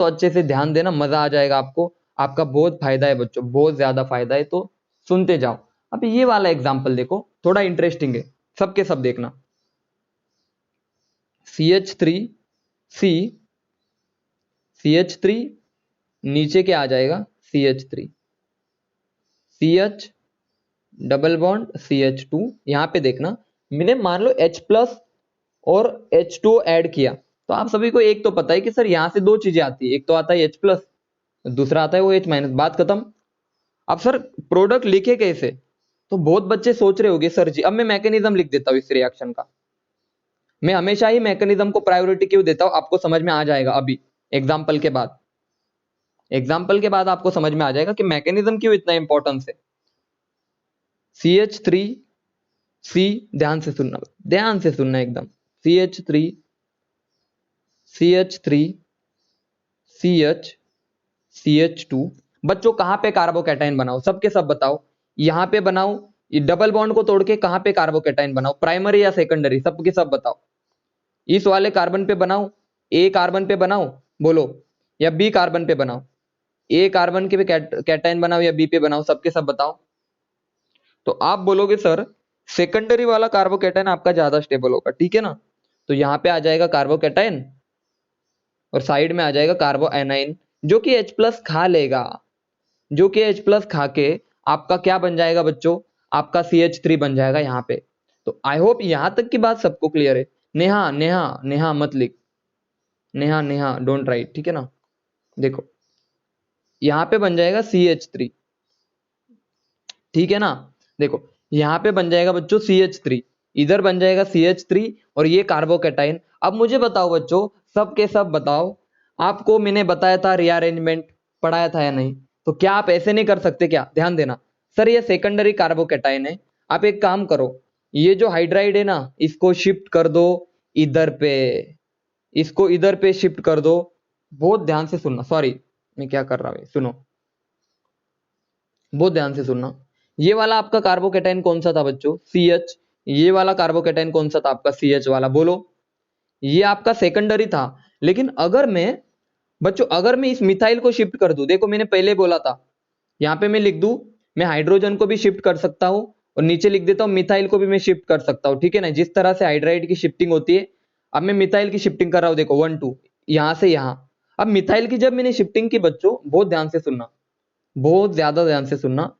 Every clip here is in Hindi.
तो अच्छे से ध्यान देना, मजा आ जाएगा आपको, आपका बहुत फायदा है बच्चों, बहुत ज्यादा फायदा है, तो सुनते जाओ। अब ये वाला एग्जाम्पल देखो, थोड़ा इंटरेस्टिंग है, सबके सब देखना। CH3 C, CH3 नीचे क्या आ जाएगा, CH3 CH double bond CH2। यहां पे देखना, मैंने मान लो H प्लस और H2 ऐड किया, तो आप सभी को एक तो पता है कि सर यहां से दो चीजें आती है, एक तो आता है H प्लस, दूसरा आता है वो H माइनस, बात खत्म। अब सर प्रोडक्ट लिखे कैसे, तो बहुत बच्चे सोच रहे होंगे सर जी, अब मैं मैकेनिज्म लिख देता हूं इस रिएक्शन का। मैं हमेशा ही मैकेनिज्म को प्रायोरिटी क्यों देता हूं, आपको समझ में आ जाएगा अभी एग्जाम्पल के बाद। एग्जाम्पल के बाद आपको समझ में आ जाएगा कि मैकेनिज्म क्यों इतना इंपॉर्टेंस है। CH3 C, ध्यान से सुनना, ध्यान से सुनना एकदम। CH3 CH3 CH CH2। बच्चों कहां पे कार्बोकैटायन बनाओ, सबके सब बताओ। यहां पे बनाओ, ये डबल बॉन्ड को तोड़ के कहां पे कार्बोकैटायन बनाओ, प्राइमरी या सेकेंडरी, सबके सब बताओ। इस वाले कार्बन पे बनाओ, ए कार्बन पे बनाओ, बोलो, या बी कार्बन पे बनाओ, ए कार्बन के पे कैटायन बनाओ या बी पे बनाओ, सबके सब बताओ। तो आप बोलोगे सर सेकेंडरी वाला कार्बोकैटायन आपका ज्यादा स्टेबल होगा, ठीक है ना। तो यहां पे आ जाएगा कार्बोकैटायन और साइड में आ जाएगा कार्बो एनाइन, जो कि H प्लस खा लेगा, जो कि H प्लस खा के आपका क्या बन जाएगा बच्चों, आपका CH3 बन जाएगा यहाँ पे। तो आई होप यहां तक की बात सबको क्लियर है। नेहा नेहा नेहा मत लिख, नेहा नेहा डोंट राइट, ठीक है ना। देखो यहां पे बन जाएगा CH3, ठीक है ना। देखो यहां पे बन जाएगा बच्चों CH3, इधर बन जाएगा CH3 और ये कार्बोकैटायन। अब मुझे बताओ बच्चों, सब के सब बताओ, आपको मैंने बताया था रीअरेंजमेंट, पढ़ाया था या नहीं, तो क्या आप ऐसे नहीं कर सकते क्या, ध्यान देना। सर ये सेकेंडरी कार्बोकैटायन है, आप एक काम करो, ये जो हाइड्राइड है ना, इसको शिफ्ट कर दो इधर पे, इसको इधर पे शिफ्ट कर दो। बहुत ध्यान से सुनना, सॉरी मैं क्या कर रहा हूं, सुनो बहुत ध्यान से सुनना। ये वाला आपका कार्बोकैटायन कौन सा था बच्चों, CH। ये वाला कार्बोकैटायन कौन सा था आपका, CH वाला, बोलो। ये आपका सेकेंडरी था। लेकिन अगर मैं बच्चों, अगर मैं इस मिथाइल को शिफ्ट कर दूं, देखो मैंने पहले बोला था, यहां पे मैं लिख दूं, मैं हाइड्रोजन को भी शिफ्ट कर सकता हूं और नीचे लिख देता हूं मिथाइल को भी मैं शिफ्ट कर सकता हूं, ठीक है ना। जिस तरह से हाइड्राइड की शिफ्टिंग होती है, अब मैं मिथाइल की शिफ्टिंग कर रहा हूं, देखो 1 2 यहां से यहां। अब मिथाइल की जब मैंने शिफ्टिंग की बच्चों, बहुत ध्यान से सुनना, बहुत ज्यादा ध्यान से सुनना,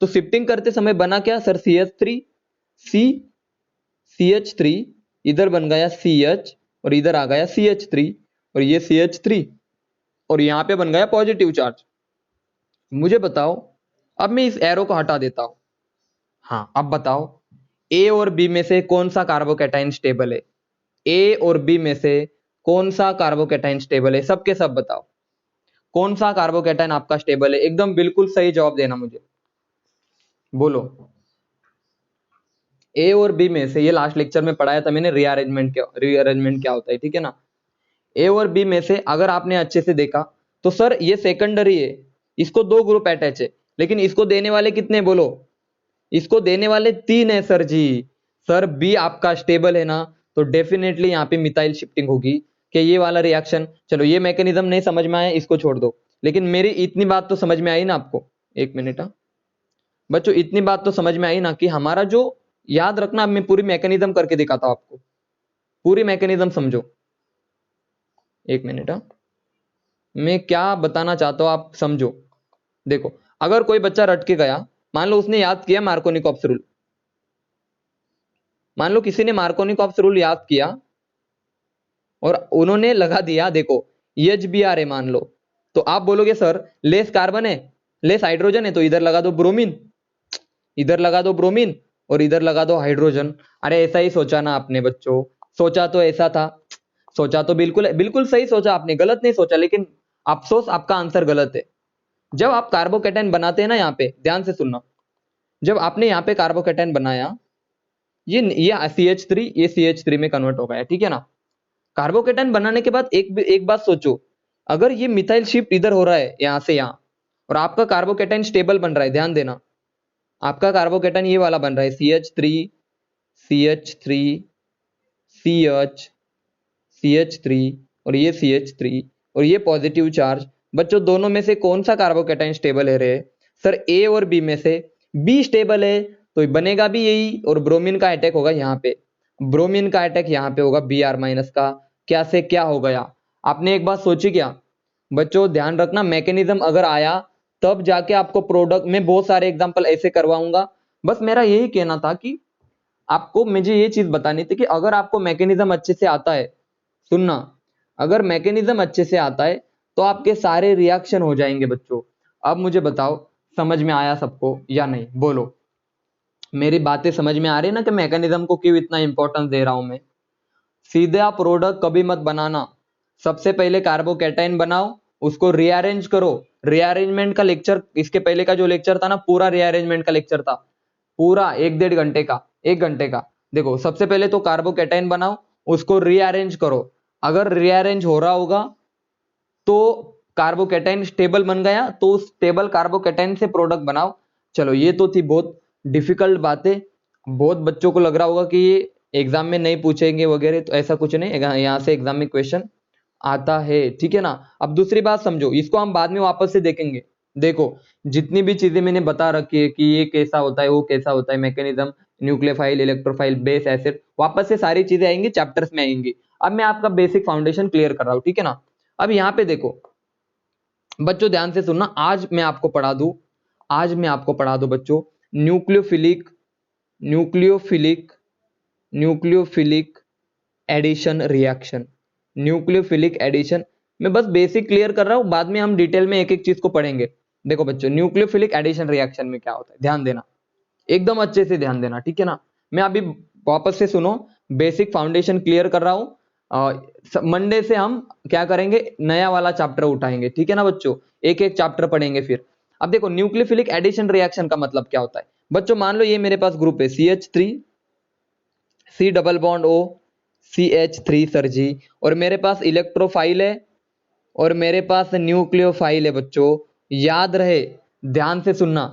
तो शिफ्टिंग करते समय बना क्या सर, CH3 C, CH3 इधर बन गया CH और इधर आ गया CH3 और ये CH3 और यहां पे बन गया पॉजिटिव चार्ज। मुझे बताओ, अब मैं इस एरो को हटा देता हूं, हाँ अब बताओ, ए और बी में से कौन सा कार्बोकैटायन स्टेबल है, ए और बी में से कौन सा कार्बोकैटायन स्टेबल है, सबके सब बताओ, कौन सा कार्बोकैटायन आपका स्टेबल है, एकदम बिल्कुल सही जवाब देना मुझे, बोलो। ए और बी में से, ये लास्ट लेक्चर में पढ़ाया था मैंने रीअरेंजमेंट क्या होता है, ठीक है ना। ए और बी में से अगर आपने अच्छे से देखा, तो सर ये सेकेंडरी है, इसको दो ग्रुप अटैच है, लेकिन इसको देने वाले कितने, बोलो, इसको देने वाले 3 है सर जी। सर बी आपका स्टेबल है ना, तो डेफिनेटली यहाँ पे मिथाइल शिफ्टिंग होगी, कि ये वाला रिएक्शन, चलो ये मैकेनिज्म नहीं समझ में आया, इसको छोड़ दो, लेकिन मेरी इतनी बात तो समझ में आई ना आपको। एक मिनट, हाँ बच्चों इतनी बात तो समझ में आई ना, कि हमारा जो, याद रखना, अब मैं पूरी मैकेनिज्म करके दिखाता हूं आपको, पूरी मैकेनिज्म समझो। एक मिनट, हाँ मैं क्या बताना चाहता हूं आप समझो। देखो अगर कोई बच्चा रट के गया, मान लो उसने याद किया मार्कोनिकॉप्स रूल, मान लो किसी ने मार्कोनिकॉप्स रूल याद किया और उन्होंने लगा दिया, देखो EHBr है मान लो, तो आप बोलोगे सर लेस कार्बन है, लेस हाइड्रोजन है, तो इधर लगा दो ब्रोमीन, इधर लगा दो ब्रोमीन और इधर लगा दो हाइड्रोजन। अरे ऐसा ही सोचा ना आपने बच्चों, सोचा तो ऐसा था, सोचा तो बिल्कुल बिल्कुल सही सोचा आपने, गलत नहीं सोचा, लेकिन अफसोस आपका आंसर गलत है। जब आप कार्बोकैटायन बनाते हैं ना, यहाँ पे ध्यान से सुनना, जब आपने यहाँ पे कार्बोकैटायन बनाया, ये CH3, ये CH3 में कन्वर्ट हो गया, ठीक है ना। कार्बोकैटायन बनाने के बाद एक बात सोचो, अगर ये मिथाइल शिफ्ट इधर हो रहा है यहां से यहां, और आपका कार्बोकैटायन स्टेबल बन रहा है, ध्यान देना, आपका कार्बोकैटायन ये वाला बन रहा है, CH3 CH3 CH CH3 और ये CH3 और ये पॉजिटिव चार्ज। बच्चों दोनों में से कौन सा कार्बोकेटाइन स्टेबल है रे? सर ए और बी में से बी स्टेबल है, तो बनेगा भी यही, और ब्रोमीन का अटैक होगा यहाँ पे, ब्रोमीन का अटैक यहाँ पे होगा Br माइनस का। क्या से क्या हो गया? आपने एक बात सोची क्या? बच्चों ध्यान रखना, मैकेनिज्म अगर आया तब जाके आपको प्रोडक्ट में बहुत सारे एग्जांपल ऐसे करवाऊंगा। बस मेरा यही कहना था कि आपको मुझे ये चीज बतानी थी कि अगर आपको मैकेनिज्म अच्छे से आता है, सुनना, अगर मैकेनिज्म अच्छे से आता है तो आपके सारे रिएक्शन हो जाएंगे बच्चों। अब मुझे बताओ समझ में आया सबको या नहीं? बोलो, मेरी बातें समझ में आ रही है ना कि मैकेनिज्म को क्यों इतना इंपॉर्टेंस दे रहा हूं मैं? सीधा प्रोडक्ट कभी मत बनाना, सबसे पहले कार्बोकेटाइन बनाओ, उसको रीअरेंज करो। रीअरेंजमेंट का लेक्चर, इसके पहले का जो लेक्चर था ना, पूरा रीअरेंजमेंट का लेक्चर था, पूरा 1-1.5 घंटे का, 1 घंटे का। देखो सबसे पहले तो कार्बोकेटाइन बनाओ, उसको रीअरेंज करो। अगर रीअरेंज हो रहा होगा तो कार्बोकेटाइन स्टेबल बन गया, तो उस स्टेबल कार्बोकेटाइन से प्रोडक्ट बनाओ। चलो ये तो थी बहुत डिफिकल्ट बातें, बहुत बच्चों को लग रहा होगा कि ये एग्जाम में नहीं पूछेंगे वगैरह, तो ऐसा कुछ नहीं, यहाँ से एग्जाम में क्वेश्चन आता है, ठीक है ना। अब दूसरी बात समझो, इसको हम बाद में वापस से देखेंगे। देखो जितनी भी चीजें मैंने बता रखी है कि ये कैसा होता है, वो कैसा होता है, mechanism, nucleophile, electrophile, base, acid, वापस से सारी चीजें आएंगी, चैप्टर्स में आएंगी। अब मैं आपका बेसिक फाउंडेशन क्लियर कर रहा हूँ, ठीक है ना। अब यहाँ पे देखो बच्चों ध्यान से सुनना, आज मैं आपको पढ़ा दूं, आज मैं आपको पढ़ा दूं बच्चों, nucleophilic nucleophilic nucleophilic addition reaction. Nucleophilic addition मैं बस बेसिक क्लियर कर रहा हूं, बाद में हम डिटेल में एक एक चीज को पढ़ेंगे। देखो बच्चों न्यूक्लियोफिलिक एडिशन रिएक्शन में क्या होता है, ध्यान देना, एकदम अच्छे से ध्यान देना, ठीक है ना। मैं अभी वापस से सुनो, बेसिक फाउंडेशन क्लियर कर रहा हूं। मंडे से हम क्या करेंगे, नया वाला चैप्टर उठाएंगे, ठीक है ना बच्चों, एक एक चैप्टर पढ़ेंगे फिर। अब देखो न्यूक्लियोफिलिक एडिशन रिएक्शन का मतलब क्या होता है बच्चों। मान लो ये मेरे पास ग्रुप है CH3 C double bond O CH3 sir ji, और मेरे पास इलेक्ट्रोफाइल है और मेरे पास न्यूक्लियोफाइल है बच्चों, याद रहे, ध्यान से सुनना।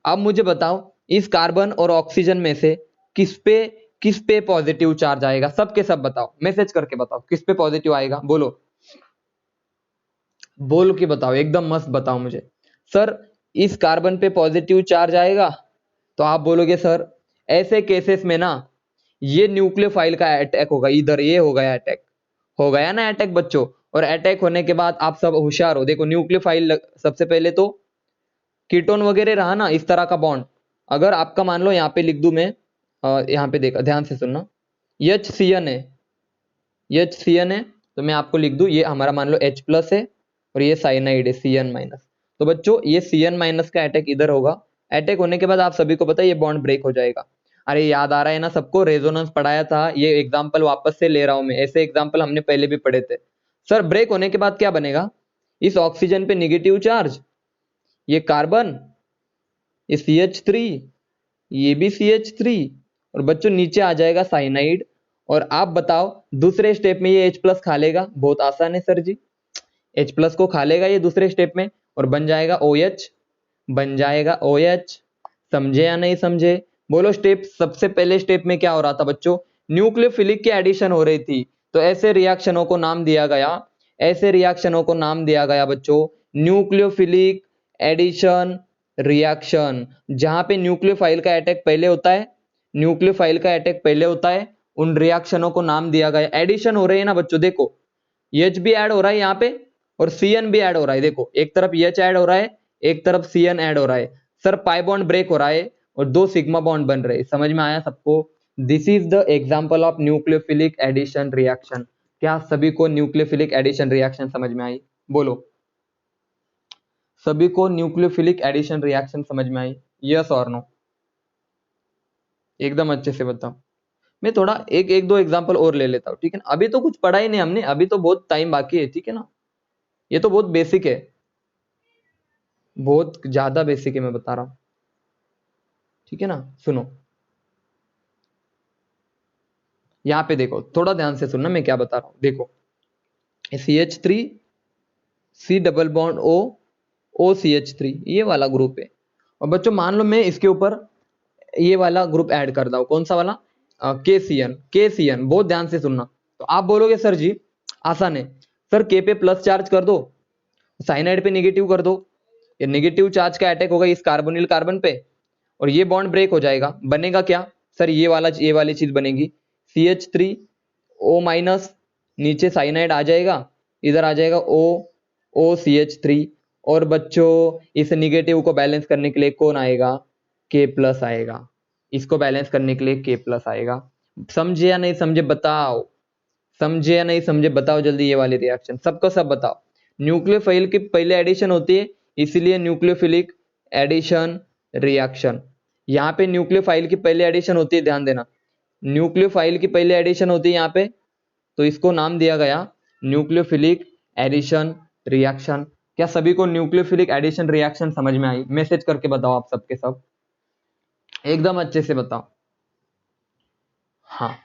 अब मुझे बताओ इस कार्बन और ऑक्सीजन में से किस पे पॉजिटिव चार्ज आएगा, सब के सब बताओ, मैसेज करके बताओ किस पे पॉजिटिव आएगा, बोलो बोल के बताओ, एकदम मस्त बताओ मुझे। सर इस कार्बन पे पॉजिटिव चार्ज आएगा, तो आप बोलोगे सर ऐसे केसेस में ना ये न्यूक्लियोफाइल का अटैक होगा, इधर ये हो गया अटैक, हो गया ना अटैक बच्चों। और अटैक होने के बाद आप सब होशियार हो, देखो न्यूक्लियोफाइल सबसे पहले तो कीटोन वगैरह रहा ना इस तरह का बॉन्ड, अगर आपका मान लो यहाँ पे लिख दूं मैं, यहाँ पे देखा ध्यान से सुनना, HCN है, HCN है, तो मैं आपको लिख दूं ये हमारा मान लो H प्लस है और ये साइनाइड है CN माइनस। तो बच्चों ये CN माइनस का अटैक इधर होगा, अटैक होने के बाद आप सभी को पता है ये बॉन्ड ब्रेक हो जाएगा। अरे याद आ रहा है ना सबको, रेजोनेंस पढ़ाया था, ये एग्जांपल वापस से ले रहा हूं मैं, ऐसे एग्जांपल हमने पहले भी पढ़े थे। सर ब्रेक होने के बाद क्या बनेगा, इस ऑक्सीजन पे निगेटिव चार्ज, ये कार्बन, ये CH3, ये भी CH3, और बच्चों नीचे आ जाएगा साइनाइड। और आप बताओ दूसरे स्टेप में ये H प्लस खा लेगा, बहुत आसान है सर जी, H प्लस को खा लेगा ये दूसरे स्टेप में और बन जाएगा OH, बन जाएगा OH। समझे या नहीं समझे? बोलो स्टेप, सबसे पहले स्टेप में क्या हो रहा था बच्चों, न्यूक्लियोफिलिक की एडिशन हो रही थी, तो ऐसे रिएक्शनों को नाम दिया गया, ऐसे रिएक्शनों को नाम दिया गया बच्चों न्यूक्लियोफिलिक एडिशन रिएक्शन। जहां पे न्यूक्लियोफाइल का अटैक पहले होता है, न्यूक्लियोफाइल का अटैक पहले होता है, उन रिएक्शनों को नाम दिया गया। एडिशन हो रही है ना बच्चों, देखो H भी ऐड हो रहा है यहाँ पे और CN भी ऐड हो रहा है, देखो एक तरफ H ऐड हो रहा है, एक तरफ CN ऐड हो रहा है। सर पाई बॉन्ड ब्रेक हो रहा है और 2 सिग्मा बॉन्ड बन रहे हैं, समझ में आया सबको? This is the example of nucleophilic addition reaction. क्या सभी को न्यूक्लियोफिलिक एडिशन रिएक्शन समझ में आई? बोलो सभी को न्यूक्लियोफिलिक एडिशन रिएक्शन समझ में आई, यस और नो? एकदम अच्छे से बताओ। मैं थोड़ा एक एक दो एग्जांपल और ले लेता हूँ, ठीक है ना, अभी तो कुछ पढ़ा ही नहीं हमने, अभी तो बहुत टाइम बाकी है, ठीक है ना, ये तो बहुत बेसिक है, बहुत ज्यादा बेसिक है, मैं बता रहा हूं, ठीक है ना। सुनो यहाँ पे देखो, थोड़ा ध्यान से सुनना मैं क्या बता रहा हूं, देखो CH3 C double bond O CH3 ये वाला ग्रुप है, और बच्चों मान लो मैं इसके ऊपर ये वाला ग्रुप ऐड कर दूं, कौन सा वाला, KCN। बहुत ध्यान से सुनना, तो आप बोलोगे सर जी आसान है, सर के पे प्लस चार्ज कर दो, साइनाइड पे नेगेटिव कर दो, ये नेगेटिव चार्ज का अटैक होगा इस कार्बोनिल कार्बन पे और ये बॉन्ड ब्रेक हो जाएगा। बनेगा क्या सर, ये वाली चीज बनेगी CH3O-, नीचे साइनाइड आ जाएगा, इधर आ जाएगा OCH3 और बच्चों इस निगेटिव को बैलेंस करने के लिए कौन आएगा, K+ आएगा। इसको बैलेंस करने के लिए K+ आएगा। समझे या नहीं समझे बताओ, समझे या नहीं समझे बताओ जल्दी। ये वाली रिएक्शन सबको सब बताओ। न्यूक्लियोफाइल की पहले एडिशन होती है इसीलिए न्यूक्लियोफिलिक एडिशन रिएक्शन। यहाँ पे न्यूक्लियोफाइल की पहले एडिशन होती है, ध्यान देना, न्यूक्लियोफाइल की पहले एडिशन होती है यहाँ पे, तो इसको नाम दिया गया न्यूक्लियोफिलिक एडिशन रिएक्शन। क्या सभी को न्यूक्लियोफिलिक एडिशन रिएक्शन समझ में आई? मैसेज करके बताओ आप सबके सब, एकदम अच्छे से बताओ। हाँ,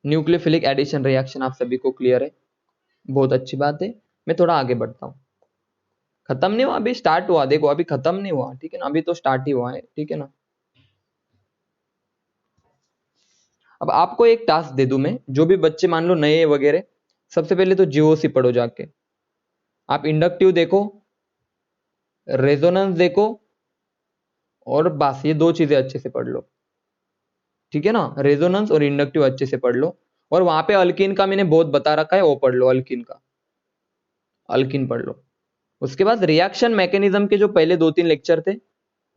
न्यूक्लियोफिलिक एडिशन रिएक्शन आप सभी को क्लियर है, बहुत अच्छी बात है। मैं थोड़ा आगे बढ़ता हूँ, खत्म नहीं हुआ, अभी स्टार्ट हुआ, देखो अभी खत्म नहीं हुआ, ठीक है ना, अभी तो स्टार्ट ही हुआ है, ठीक है ना। अब आपको एक टास्क दे दूं मैं, जो भी बच्चे मान लो नए वगैरह, सबसे पहले तो जीओसी पढ़ो जाके। आप इंडक्टिव देखो, रेजोनेंस देखो और बस ये दो चीजें अच्छे से पढ़ लो, ठीक है ना। रेजोनेंस और इंडक्टिव अच्छे से पढ़ लो और वहां पे अल्किन का मैंने बहुत बता रखा है, वो पढ़ लो, अल्किन का, अल्किन पढ़ लो। उसके बाद रिएक्शन मैकेनिज्म के जो पहले 2-3 लेक्चर थे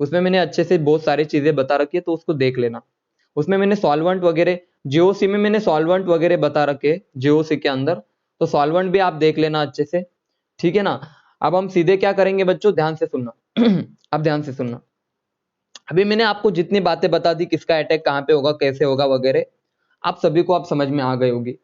उसमें मैंने अच्छे से बहुत सारी चीजें बता रखी है, तो उसको देख लेना। उसमें मैंने सॉल्वेंट वगैरह, जीओसी में मैंने सॉल्वेंट वगैरह बता रखे जीओसी के अंदर, तो सॉल्वेंट भी आप देख लेना अच्छे से, ठीक है ना। अब हम सीधे क्या करेंगे बच्चों, ध्यान से सुनना अब ध्यान से सुनना। अभी मैंने आपको जितनी बातें बता दी, किसका अटैक कहाँ पे होगा, कैसे होगा वगैरह, आप सभी को आप समझ में आ गई होगी।